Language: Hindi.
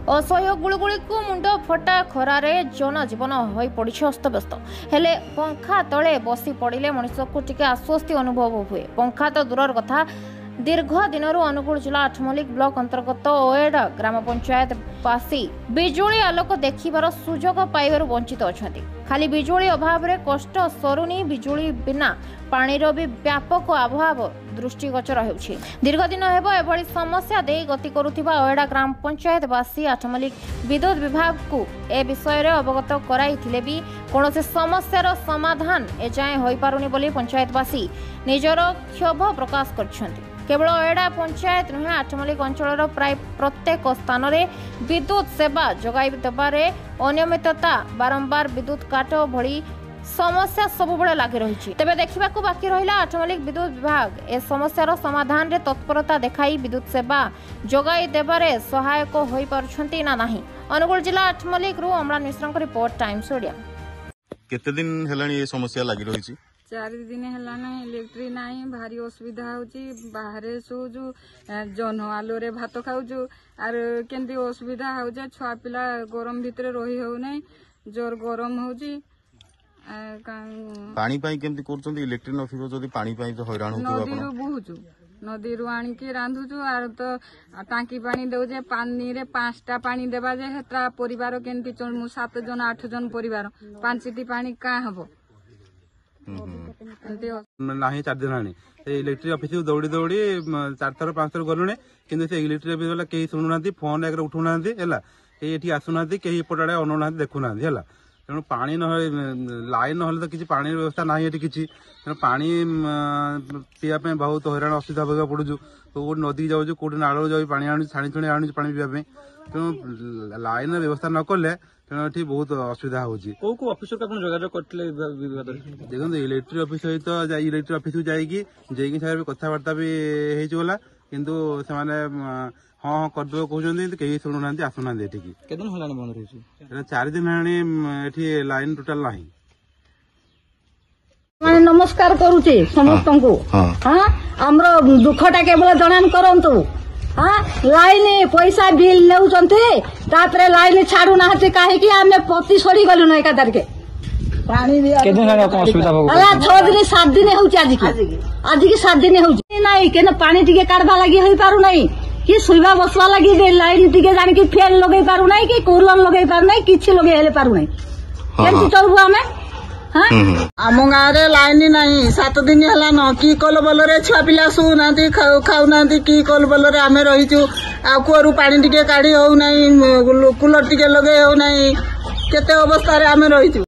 असह्य गुड़गुड़ी को मुंड फटा खरारे जनजीवन हो पड़ी अस्तव्यस्त हेले पंखा तले बसी पड़े मनीष को टिके आश्वस्ति अनुभव हुए। पंखा तो दूर कथा दीर्घ दिन अनुगुल जिला आठमल्लिक ब्लॉक अंतर्गत ओएडा ग्राम पंचायत पासी बिजुली आलोक देखिबार सुजोग पाइबार वंचित अछंती। खाली बिजुली अभाव रे कष्ट सरुनी बिजुली बिना पानीर भी व्यापक अभाव दृष्टिगोचर होउछि। दीर्घ दिन हेबो एभली समस्या देई गति करुथिबा ओएडा ग्राम पंचायतवासी आठमल्लिक विद्युत विभाग को ए विषय रे अवगत कराइथिले भी कोनोसी समस्यार समाधान एजाए होई पारुनी बोली पंचायतवासी निजर क्षोभ प्रकाश करछंती। केवल ओएडा पंचायत नुहे आठमल्लिक अंचल प्राय प्रत्येक स्थान में विद्युत सेवा जोगाई देबारे अनियमितता बारंबार विद्युत काट भली समस्या सबुबले लागि रही। तेबे देखा बाकी रहा आठमल्लिक विद्युत विभाग ए समस्यार समाधान रे तत्परता देखाई विद्युत सेवा जोगाई देबारे सहायक होई पारुछंती ना नाही। अनुगुल जिला आठमल्लिक रु अमरान मिश्र को रिपोर्ट टाइम्स ओडिया। केते दिन हेलानी ए समस्या लागि रही? 4 दिन है इलेक्ट्रिक ना भारी असुविधा होची। बाहर शोचु जन आलो रे भात खाऊचु आर केंती असुविधा होचे। छुआ पिला गरम भितर रही हो नहीं, जोर गरम होची। पानी पाई केमती करछंती? इलेक्ट्रिक नथिबो जदी पानी पाई तो हैरान होतो आपण। नदी बहुचु, नदी रु आनी के रांधुचु आर तो टांकी पानी देउजे। पानी रे 5टा पानी देबा जे हेत्रा परिवार केंती चलमु 7 जन 8 जन परिवार 5टी पानी का हबो नहीं। 4 दिन आनी इलेक्ट्रिक ऑफिस दौड़ी दौड़ी 4 थर 5 थर गलुने कि इलेक्ट्रिक ऑफिस वाला कहीं शुणुना फोन एक उठुना कहीं आसुना कहीं एपटे अनुना देखुना है। तेणु पानी न लाइन ना तो किसी पानी व्यवस्था ना किसी तेणु पानी पीवाई बहुत हैरान असुविधा भोग पड़ू। कौट नदी जाऊँ कौट नाड़ जाऊ पानी आनु छाणी छुणी आनु पानी पीवाई। तेणु लाइन व्यवस्था न कले तेणु ये बहुत असुविधा होगी। देखो इलेक्ट्रिक ऑफिस सहित इलेक्ट्रिक ऑफिस को जाइए कथबार्ता भी होगा किंतु से हाँ हाँ करदे कहते कहीं शुणुना आसुना। 4 दिन है लाइन टोटाल ना। नमस्कार करुचे समस्त को। हाँ आमर दुखटा केवल जनान करंतु। हाँ लाइन पैसा बिल ले लाइन छाड़ू ना कहीं आम पति सड़ी गलु एका तारिखे। 6 दिन 7 दिन हो आज की 7 दिन हो पानी टिके काढ़वा लगी हो पारू नहीं कि शुवा बसवा लगी लाइन टिके जानिकी फैन लगे पारू नहीं कि कूलर लगे पारू नहीं किसी लगे पारू नहीं केमती चलबू आमे। आम गाँव रे लाइन नहीं 7 दिन है न कि कल बल छुआ पिला शुना खाऊना कि कल बल आम रहीचु आ कूअरू पानी टिके काढ़ी हो कूलर टिके लगे हो केते अवस्था आम रहीचु।